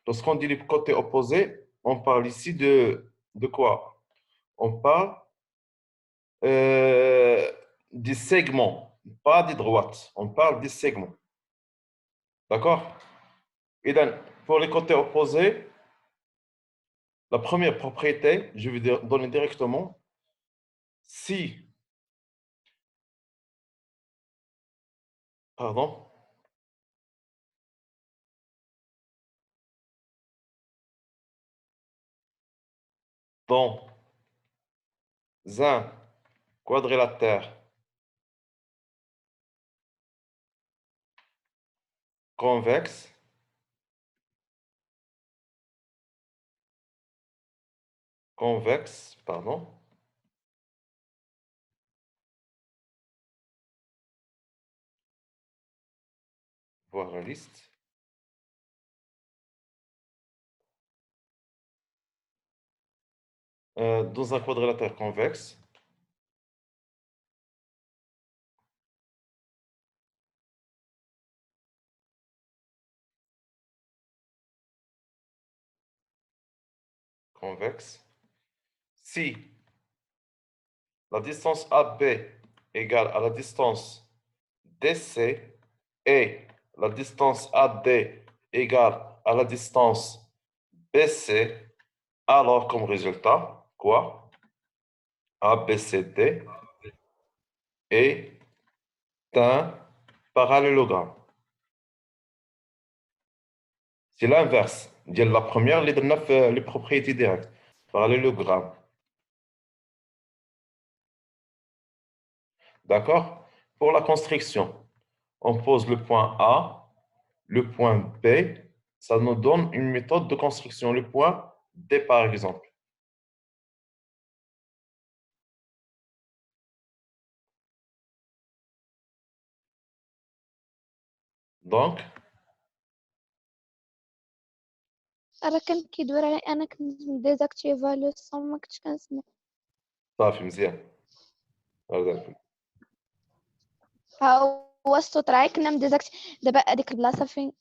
Lorsqu'on dit les côtés opposés, on parle ici de quoi? On parle des segments, pas des droites. On parle des segments. D'accord? Et donc, pour les côtés opposés, la première propriété, je vais donner directement, si, pardon, dans un quadrilatère convexe, pardon, voir la liste. Dans un quadrilatère convexe, si la distance AB égale à la distance DC et la distance AD égale à la distance BC, alors comme résultat, quoi? ABCD est un parallélogramme. C'est l'inverse. La première, les propriétés directes. Parallélogramme. D'accord? Pour la construction, on pose le point A, le point B. Ça nous donne une méthode de construction. Le point D, par exemple. Donc, راه كان كيدور علي انا كنت ديزاكتيفا لو صون ما كنتش كنسمع. صافي مزيان. ها هو الصوت راه كنا مديزاكت دابا هذيك البلاصه فين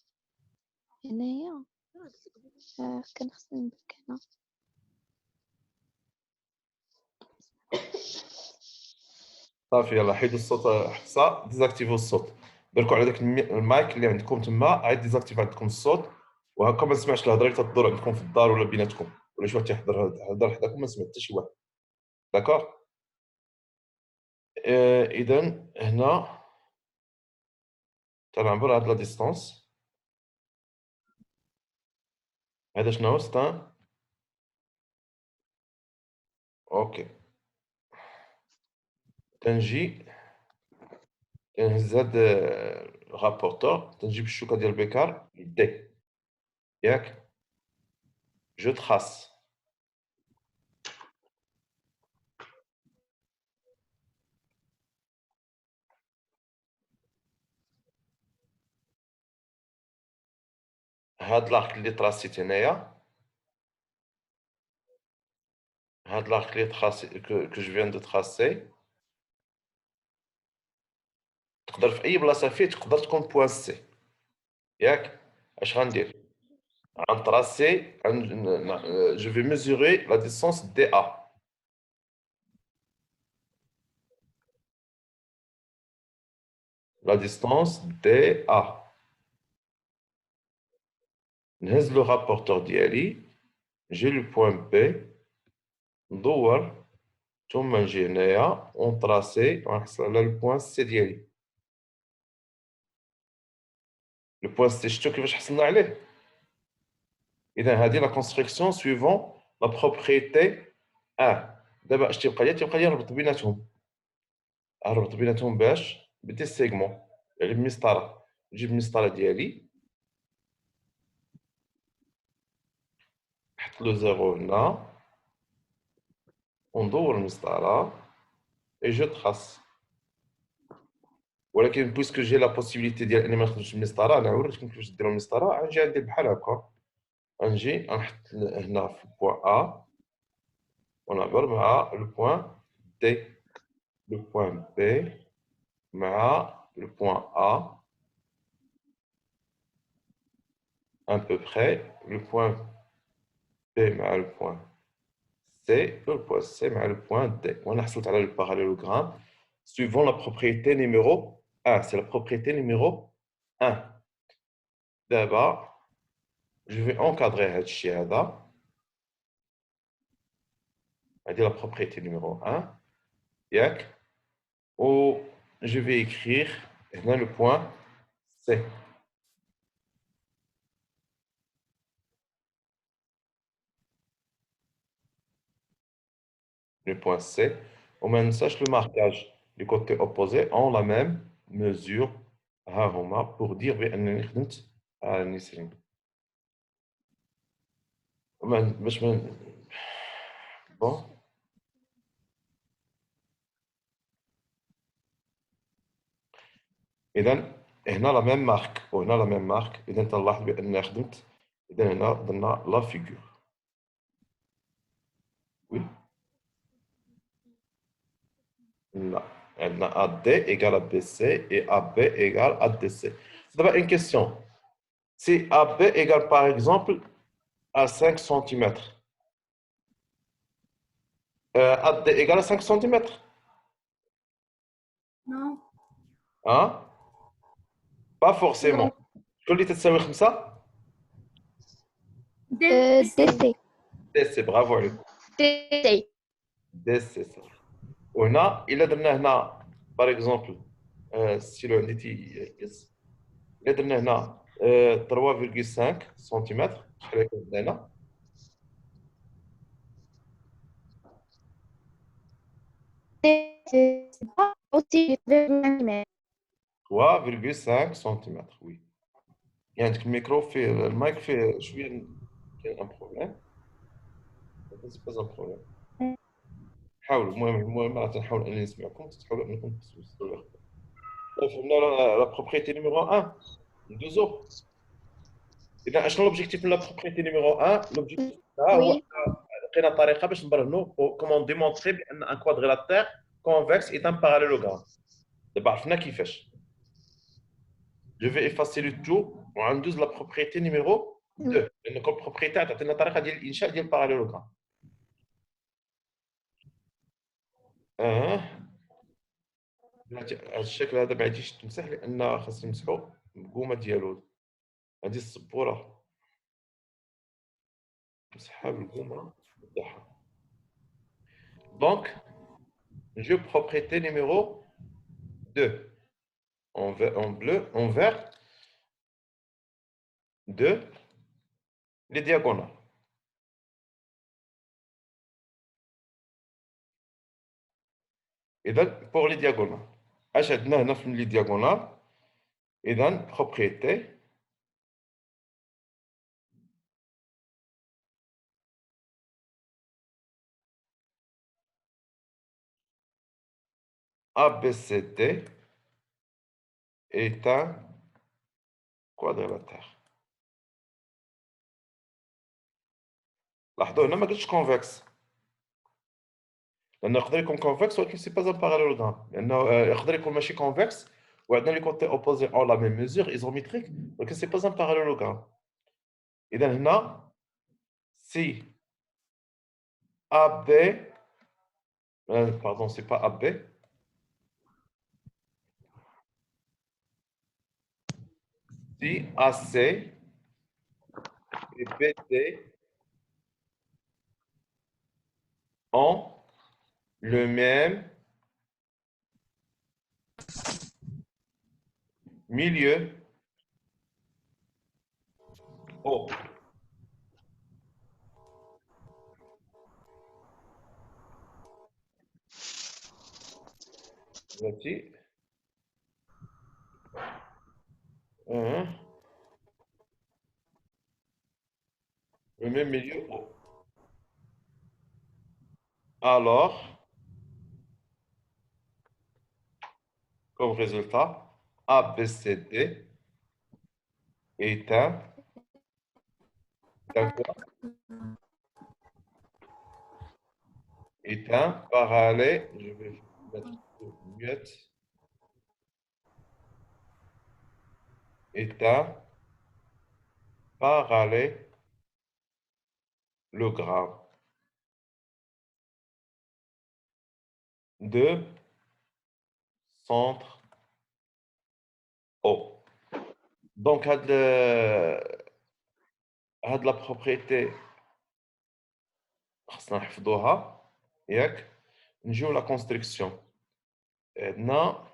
هنايا كان خصني نبرك هنا. صافي يلا حيدوا الصوت حفصه، ديزاكتيفوا الصوت. بالكم على داك المايك اللي عندكم تما، عاد ديزاكتيف عندكم الصوت، وهكا ما نسمعش الهضره اللي تدور عندكم في الدار ولا بيناتكم، ولا شي واحد تيهضر حداكم ما نسمع حتى شي واحد. داكور. اذا هنا تنعبر هاد لا ديستونس. هذا شنو هو ستان؟ اوكي. تنجي تنهز هاد الرابورتور، تنجيب الشوكه ديال البيكار دي ياك. جو تراس هاد لاغك اللي تراسيت هنايا، هاد لاغك اللي تراسي كو جو فيان دو تراسي، تقدر في اي بلاصه فيه تقدر تكون بوان سي ياك. اش غندير؟ غنطراسي جو في ميزوري لا ديستونس دي ا. لا ديستونس دي ا، نهز لو رابورتور ديالي، نجي لو بوان بي، ندور ثم نجي هنايا ونطراسي ونحصل على البوان سي ديالي. البوان سي شفتو كيفاش حصلنا عليه؟ اذا هذه لا كونستركسيون سويفون لا بروبريتي 1. دابا اش تيبقى لي؟ تيبقى لي نربط بيناتهم، نربط بيناتهم باش بدي سيغمون، يعني بمسطره. نجيب المسطره ديالي، نحط لو زيرو هنا وندور المسطره اي جو تراس. ولكن بويسكو جي لا بوسيبيليتي ديال اني ما نخدمش المسطره، انا وريتكم كيفاش ديروا المسطره، غنجي ندير بحال هكا. غنجي نحط هنا في البوان ا ونعبر مع البوان دي، لو بوان بي مع لو بوان ا. à peu près le point B مع le point C, le point C مع le point D. On a sauté le parallélogramme suivant la propriété numéro 1. C'est la propriété numéro 1. D'abord, je vais encadrer هادشي هذا. C'est la propriété numéro 1. ياك. Ou je vais écrire هنا le point C. Le point C. On met le marquage du côté opposé en la même mesure pour dire بأنني خدمت على النسرين. باش ما bon. إذا هنا لا ميم مارك وهنا لا ميم مارك. إذا تلاحظ بأن خدمت. إذا هنا درنا لا فيغور. وي لا عندنا AD égale à BC et AB égale à DC. C'est d'abord une question. Si AB égale par exemple à 5 cm, AD égale à 5 cm, Non. hein? Pas forcément. Non. شكون اللي تساوي 5؟ DC. DC. برافو عليك. DC. DC صح. وهنا إلا درنا هنا par exemple ستيلو عندي تيركز. إلا درنا هنا 3,5 سنتيمتر شحال يكون هنا؟ aussi 3,5 سنتيمتر. وي يعني عندك الميكرو فيه المايك فيه شويه كاين ان بروبليم. سي با ان بروبليم. حاولوا المهم راه تنحاول انني نسمعكم تحاولوا انكم توصلوا لي. فهمنا لا بروبريتي نيميرو 1 ندوزو. اذا اشنو لوبجيكتيف من لا بروبريتي نيميرو 1؟ لوبجيكتيف هو Oui. لقينا طريقه باش نبرهنوا كومون ديمونطري بان ان كوادريلاتير كونفكس اي ان باراليلوغرام. دابا عرفنا كيفاش. جو في افاسي لو تو وغندوز لا بروبريتي نيميرو 2 لان كل بروبريتي تعطينا طريقه ديال الانشاء ديال الباراليلوغرام. هذا الشكل هذا ما عاديش تمسح لان خاص نمسحو القومه ديالو. هذه السبوره نمسحها بالقومه نفتحها. دونك نجيو بروبريتي نيميرو 2 en bleu, en vert, de les diagonales. Et donc, pour les diagonales, achète-nous 9 les diagonales. Et donc, propriété ABCD est un quadrilatère. لاحظوا هنا ما قلتش convexe. لأنه يقدر يكون convexe ولكن c'est pas un parallélogramme. لأنه يقدر يكون ماشي convexe وعندنا les côtés opposés ont la même mesure isométrique ولكن c'est pas un parallélogramme. إذا هنا si AB pardon, c'est pas AB. Si AC et BD ont le même milieu haut. Voici. Le même milieu haut. Alors, comme résultat, ABCD est un quoi? Est un parallèle. Je vais mettre muette. Est un parallélogramme de centre O. Donc, هاد la propriété خصنا نحفظوها ياك. نجيو لا كونستركسيون. عندنا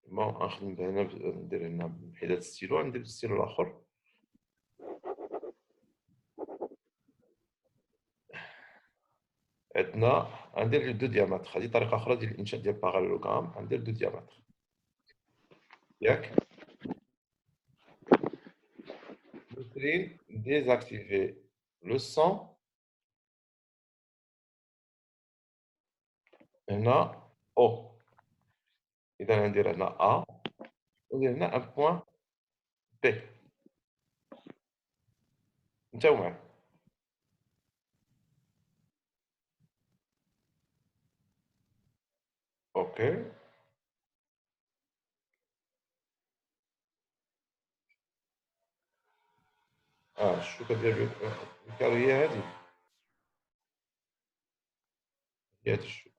بون غنخدم هنا ندير هنا بحذا الستيلو، ندير الستيلو الاخر. عندنا غندير دو ديامتر. هذه طريقه اخرى ديال الانشاء ديال باراليلوغرام. غندير دو ديامتر ياك. نسرين ديزاكتيفي لو سون هنا او. اذا غندير هنا ا وندير هنا ان بوين بي. نتاو معايا. اوكي. شو كدير الكارو هي هذه. هي هاد الشو.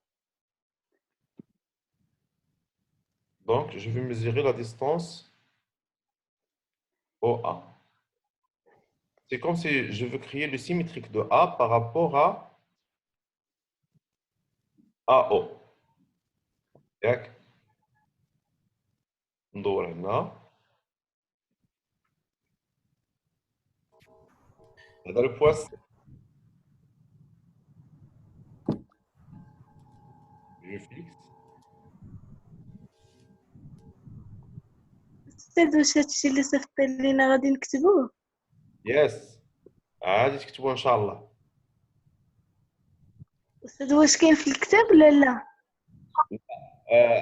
Donc, je vais mesurer la distance OA. C'est comme si je veux créer le symétrique de A par rapport à AO. ياك. ندور هنا. هذا لو بوان سي. Je fixe. أستاذ واش هادشي اللي صيفط لينا غادي نكتبوه؟ يس. عادي تكتبوا ان شاء الله. أستاذ واش كاين في الكتاب ولا لا؟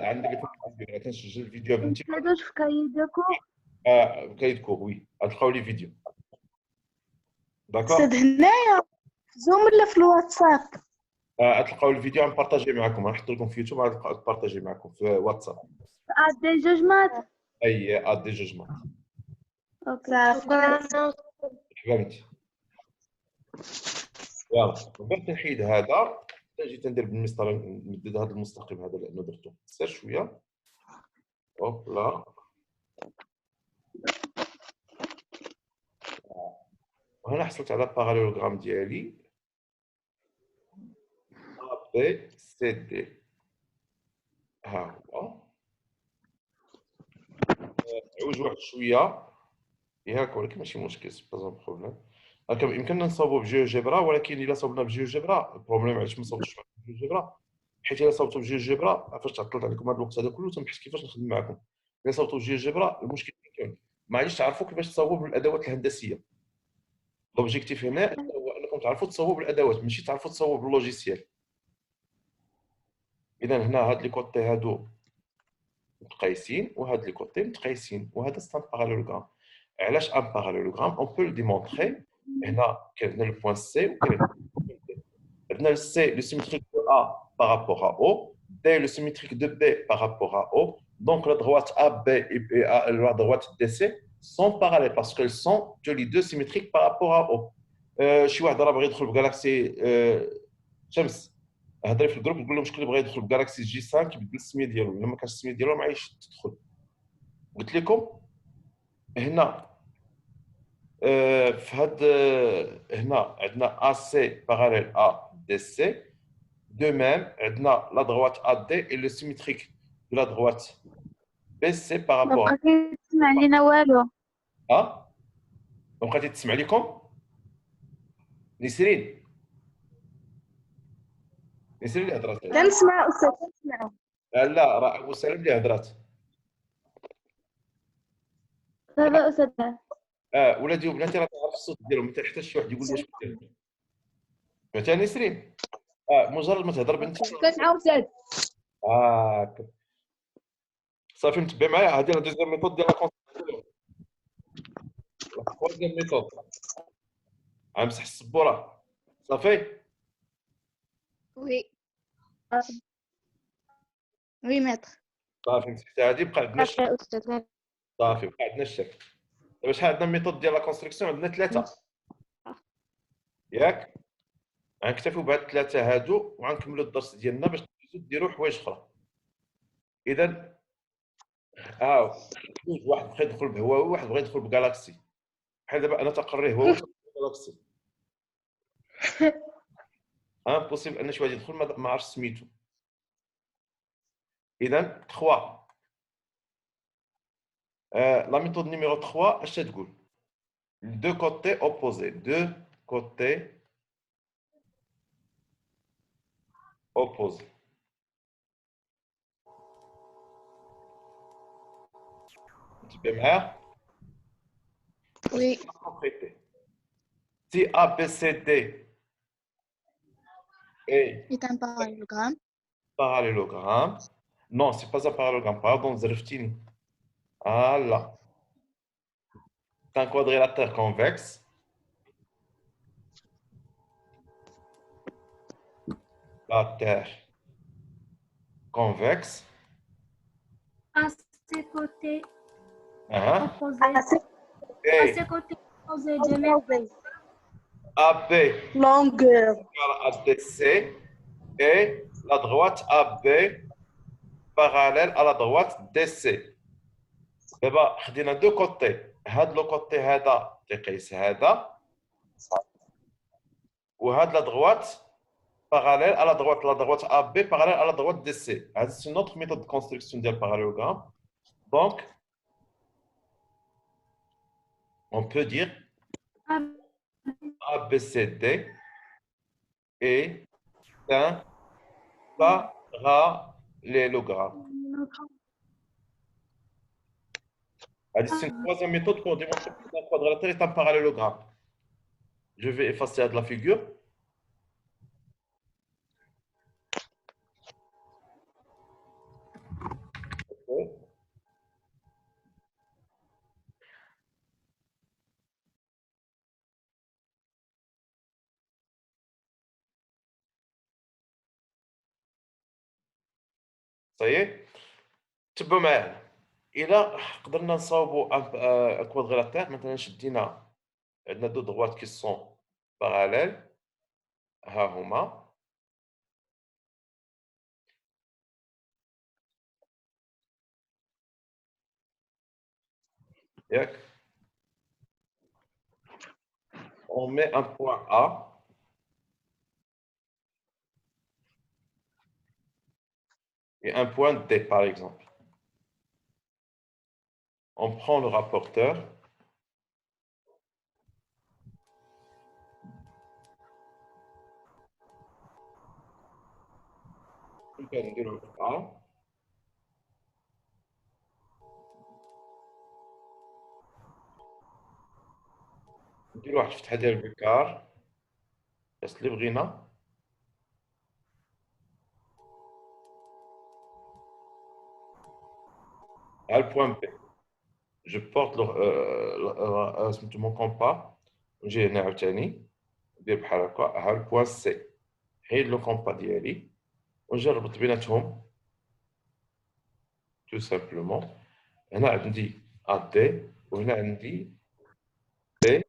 عندك تنسجل الفيديو بنتي. أستاذ واش في كايدكو؟ كايدكو وي غتلقاو لي فيديو. داكور. أستاذ هنايا في زوم ولا في الواتساب؟ غتلقاو الفيديو غنبارطاجي معكم. غنحط لكم في يوتيوب غنبارطاجي معكم في واتساب. دي جوجمات. اي دي جوجمون. اوكي فهمتي. يلا بغيت نحيد هذا. جيت ندير بالمسطره نمدد هذا المستقيم هذا لانه درته قصير شويه. هوب لا. وهنا حصلت على باراليلوغرام ديالي A B C D. ها هو. عوج واحد شويه ياك ولكن ماشي مشكل. سي با بروبليم. هكا بامكاننا نصاوبو بجيوجبرا، ولكن الا صوبنا بجيوجبرا البروبليم علاش ما صوبتش بجيوجبرا حيت الا صوبتو بجيوجبرا فاش تعطلت عليكم هذا الوقت هذا كله تنبحث كيفاش نخدم معكم. الا صوبتو بجيوجبرا المشكل كاين ما غاديش تعرفوا كيفاش تصاوبوا بالادوات الهندسيه. لوبجيكتيف هنا هو انكم تعرفوا تصاوبوا بالادوات ماشي تعرفوا تصاوبوا باللوجيسيال. اذا هنا هاد لي كوتي هادو متقايسين وهاد لي كوتي متقايسين وهذا ستان باراليلوغرام. علاش ان باراليلوغرام اون بو لو ديمونطري. هنا كاين عندنا البوان سي وكاين عندنا سي لو سيميتريك دو A par rapport à O, D le symétrique de B par rapport à O. Donc la droite AB et la droite DC sont parallèles parce qu'elles sont tous les deux symétriques par rapport à O. شي واحد راه بغى يدخل بجالاكسي شمس. هضري في الجروب نقول لهم شكون اللي بغى يدخل بجالاكسي جي 5 يبدل السميه ديالو. الا ما كانش السميه ديالو ما عايش تدخل. قلت لكم هنا في هاد هنا عندنا AC parallèle à DC. De même, عندنا la droite AD et le symétrique de la droite BC par rapport à... ما تسمع لينا والو. بقيتي تسمع لكم؟ نسرين اللي هضرات. كنسمع أستاذ كنسمع. لا راه أبو سالم اللي هضرات. دابا أستاذ. ولادي وبناتي راه تعرف الصوت ديالهم ما تحتاج شي واحد يقول لي اش كدير. فهمتي نسرين؟ مجرد ما تهضر بنتي كنسمع أستاذ. صافي متبع معايا. هذه لا دوزيام ميثود ديال لا كونستركسيون. لا ترويزيام ميثود غنمسح السبوره صافي. وي وي متر. صافي مسحتها هذه بقى عندنا الشكل. أستاذ. صافي بقى عندنا الشكل. دابا شحال عندنا ميثود ديال لا كونستركسيون؟ عندنا 3 ياك. غنكتفيو بهاد 3 هادو وغنكملوا الدرس ديالنا باش تبداو ديروا حوايج اخرى. اذا واحد بغى يدخل بهواوي وواحد بغى يدخل بجالاكسي. بحال دابا انا تقري هواوي جالاكسي امبوسيبل ان شي واحد يدخل ما عرفش سميتو. اذا 3 la méthode numéro 3 اش تقول؟ deux côtés opposés, deux côtés opposés. انتبه معايا. Oui. Si ABCD est est un parallélogramme. parallélogramme, non, c'est pas un parallélogramme, pardon, زرفتيني. Voilà. C'est un quadrilatère convexe. La Terre convexe. À ses côtés Hein? opposés. À Et ses côtés opposés de l'équation. AB Longueur. égale à DC et la droite AB parallèle à la droite DC. دابا خدينا دو كوتي، هاد لو كوتي هذا تيقيس هذا وهاد لا droite parallèle à la droite AB parallèle à la droite DC. C'est une autre méthode de construction du parallélogramme. Donc, on peut dire ABCD est un parallélogramme. C'est une troisième méthode pour démontrer qu'un quadrilatère est un parallélogramme. Je vais effacer de la figure. Okay. Ça y est. تبعوا معايا. إلا قدرنا نصاوبوا ان كوادريلاتير، مثلا شدينا عندنا دو droites qui sont parallèles، ها هما. ياك. On met un point A et un point D, par exemple. On prend le rapporteur. نديرو A. نديرو واحد الفتحة ديال البكار بس اللي بغينا. À le point B. Je porte mon compas. نجي هنا عاوتاني ندير بحال هكا. ها البوان سي. حيد لو كومبا ديالي ونجرب بيناتهم tout simplement. هنا عندي AD وهنا عندي B.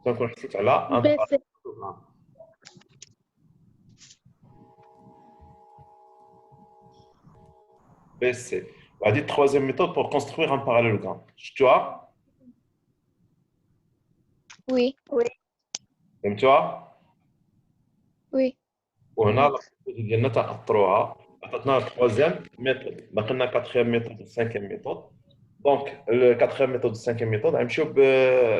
تنكون حصلت على un parallélogramme. BC. هذه troisième méthode pour construire un parallélogramme. Tu vois? Oui. فهمتوها؟ Oui. وهنا الميثود ديالنا تنأثروها. عطاتنا troisième méthode. باقي لنا quatrième méthode و cinquième méthode. دونك الكاتخيام ميثود والسانكيام ميثود غنمشيو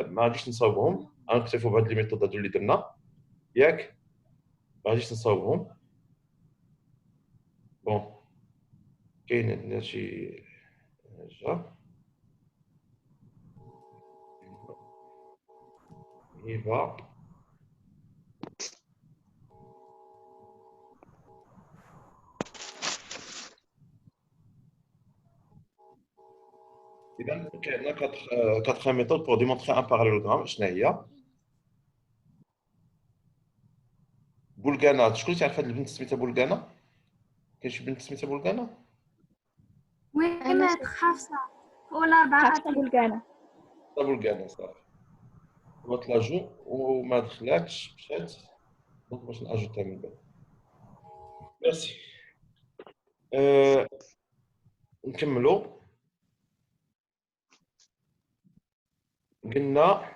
ما غاديش نصاوبهم، غنكتفيو بهاد لي ميثود هادو اللي درنا ياك. ما غاديش نصاوبهم. بون كاين عندنا شي حاجه إيفا. إذا كاين 4 méthodes pour démontrer un parallélogramme. شنو هي؟ بولغانا. شكون تعرف هاد البنت سميتها بولغانا؟ كاين شي بنت سميتها بولغانا؟ Oui, maître Hafsa. والأربعة حفصة بلقانة. بلقانة صافي. ضغط لاجو وما دخلاتش مشات دونك باش ناجوتها من بعد. ميرسي. نكملوا. قلنا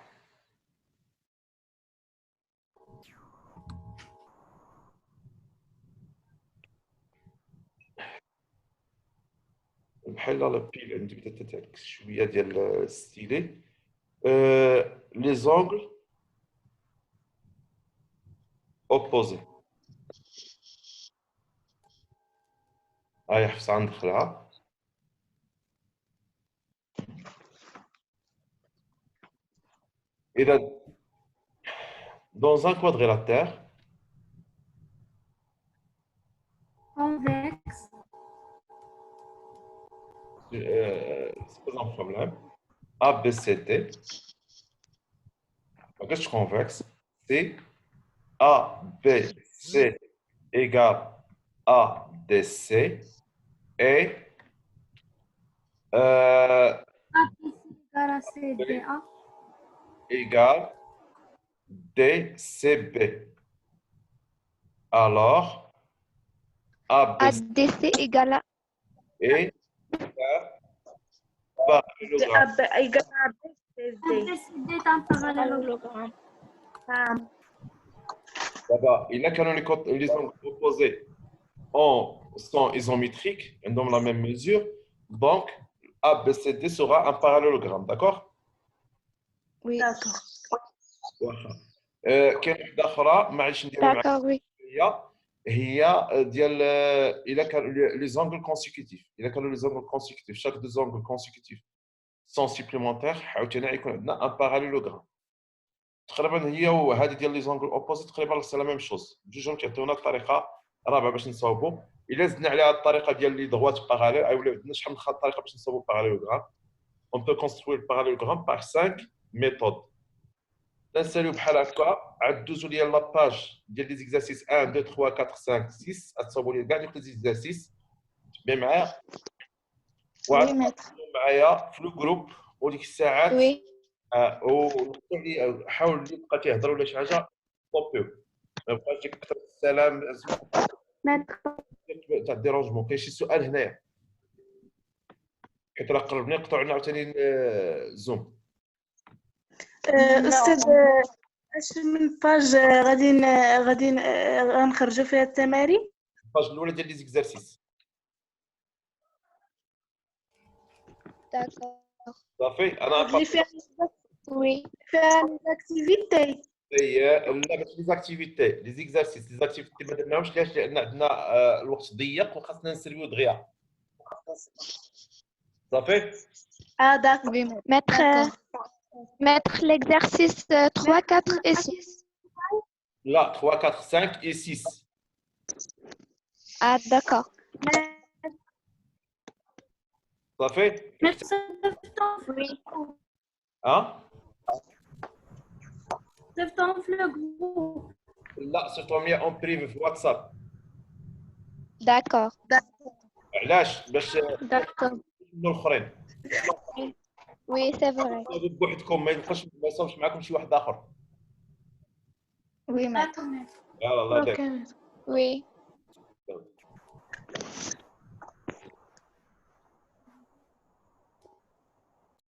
بحال لا بيل عندي بدات تتعكس شويه ديال الستيلي. لي زونغل اوبوزي. هاي حفصة ندخلها. إذا dans un quadrilatère convexe c'est pas un problème. ABCD reste convexe. C'est ABC égale ADC et égale à CDA égale DCB. Alors, ABC ADC égale à est parallélogramme. égale à BCD est un parallélogramme. D'abord, il a quand les angles opposés sont isométriques, dans la même mesure. Donc, ABCD sera un parallélogramme, d'accord? Oui. D'accord. كاين وحده اخرى معليش نديرها مع D'accord, oui. هي ديال الا كانوا لي زونغل كونسيكوتيف. الا كانوا لي زونغل كونسيكوتيف شاك دو زونغل كونسيكوتيف سون سوبليمونتير عاوتاني يكون عندنا ان باراليلوغرام. تقريبا هي وهذه ديال لي زونغل اوبوزي تقريبا سي لا ميم شوز. بجوجهم كيعطيونا الطريقه رابعه باش نصاوبوا. الا زدنا عليها الطريقه ديال لي دغوات باراليل اي ولا عندنا شحال من طريقه باش نصاوبوا باراليلوغرام. On peut construire le parallélogramme par 5 méthodes. نساليو بحال هكا عاد دوزو ليا لاباج ديال لي زيكزارسيس 1 2 3 4 5 6 غتصاوبوا لي كاع دوك لي زيكزارسيس تبع معايا Oui, maître. معايا في لو جروب وديك الساعات Oui. حاول اللي بقى كيهضر ولا شي حاجه طوبيو ما بقاش ديك كثر السلام تاع الديرونجمون. كاين شي سؤال هنايا حيت راه قربنا نقطعوا لنا عاوتاني زوم. أستاذ اش من باج غادي غنخرجوا فيها التمارين؟ الباج الاولى ديال لي زيكزارسيس D'accord. صافي. انا اللي فيها Oui. الاكتيفيتي هي لا ماشي لي زاكتيفيتي لي زيكزارسيس. لي زاكتيفيتي ما درناهمش ليش لان عندنا الوقت ضيق وخاصنا نسريو دغيا. صافي. داكور. Oui, mettre l'exercice 3, 4 et 6. لا 3 4 5 et 6. Ah, d'accord. صافي. Oui. ها صيفطهم في الجروب. لا صيفطهم لي اون بريفي في واتساب. D'accord. علاش؟ باش D'accord. الاخرين Oui, c'est vrai. بوحدكم ما يبقاش ما يصوبش معكم شي واحد اخر. Oui, maître. يلا الله يديك. Oui.